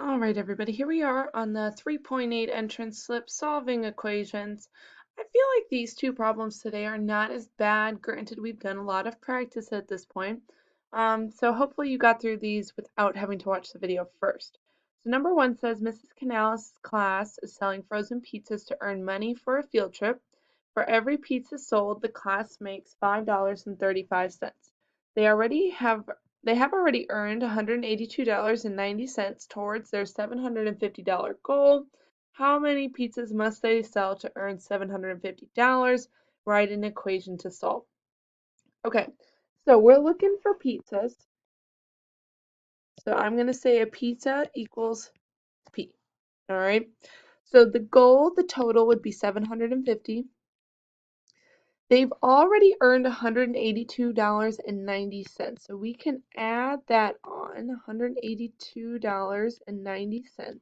All right, everybody, here we are on the 3.8 entrance slip solving equations. I feel like these two problems today are not as bad. Granted, we've done a lot of practice at this point. So hopefully you got through these without having to watch the video first. So number one says Mrs. Canales' class is selling frozen pizzas to earn money for a field trip. For every pizza sold, the class makes $5.35. They have already earned $182.90 towards their $750 goal. How many pizzas must they sell to earn $750? Write an equation to solve. Okay, so we're looking for pizzas. So I'm going to say a pizza equals P. All right. So the goal, the total would be 750. They've already earned $182.90, so we can add that on, $182.90.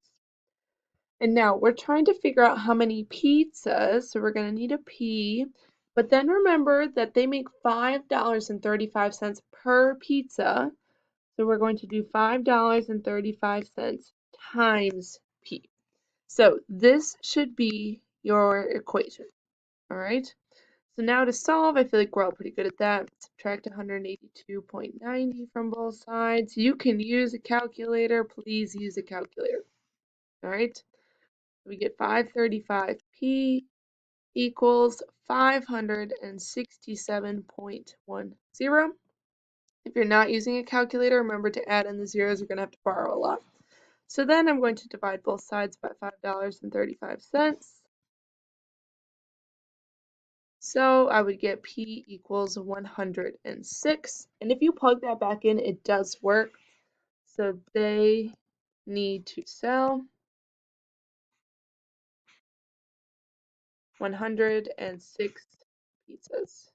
And now we're trying to figure out how many pizzas, so we're going to need a P, but then remember that they make $5.35 per pizza, so we're going to do $5.35 times P. So this should be your equation, all right? So now to solve, I feel like we're all pretty good at that. Subtract 182.90 from both sides. You can use a calculator. Please use a calculator. All right. We get 535p equals 567.10. If you're not using a calculator, remember to add in the zeros. You're going to have to borrow a lot. So then I'm going to divide both sides by $5.35. So I would get P equals 106. And if you plug that back in, it does work. So they need to sell 106 pizzas.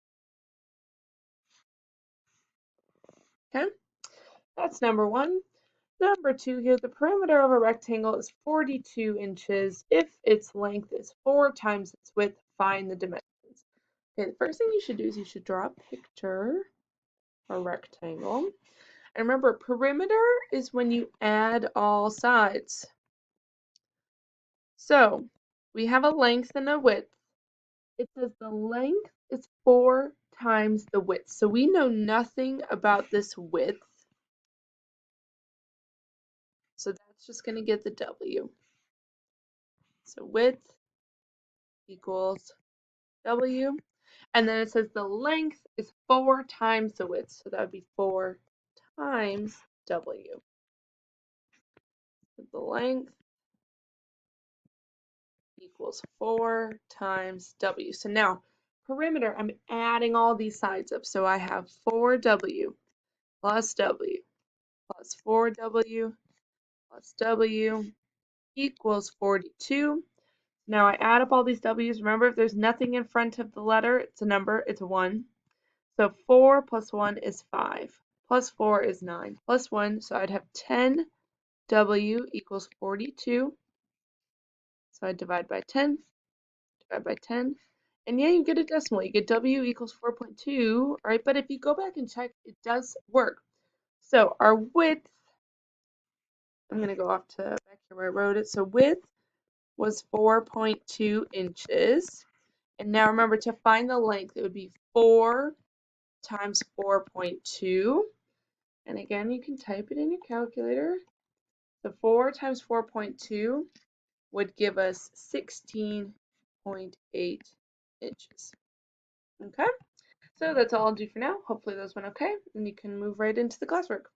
Okay, that's number one. Number two here, the perimeter of a rectangle is 42 inches. If its length is 4 times its width, find the dimensions. Okay, the first thing you should do is you should draw a picture, a rectangle. And remember, perimeter is when you add all sides. So we have a length and a width. It says the length is 4 times the width. So we know nothing about this width. So that's just going to get the W. So width equals W. And then it says the length is 4 times the width. So that would be 4 times W. So the length equals 4 times W. So now, perimeter, I'm adding all these sides up. So I have 4W plus W plus 4W plus W equals 42. Now I add up all these W's. Remember, if there's nothing in front of the letter, it's a number, it's a 1. So 4 plus 1 is 5. Plus 4 is 9. Plus 1, so I'd have 10W equals 42. So I divide by 10. Divide by 10. And yeah, you get a decimal. You get W equals 4.2, right? But if you go back and check, it does work. So our width, I'm going to go off to back here where I wrote it. So width was 4.2 inches. And now remember, to find the length, it would be 4 times 4.2. And again, you can type it in your calculator. So 4 times 4.2 would give us 16.8 inches. Okay, so that's all I'll do for now. Hopefully those went okay, and you can move right into the classwork.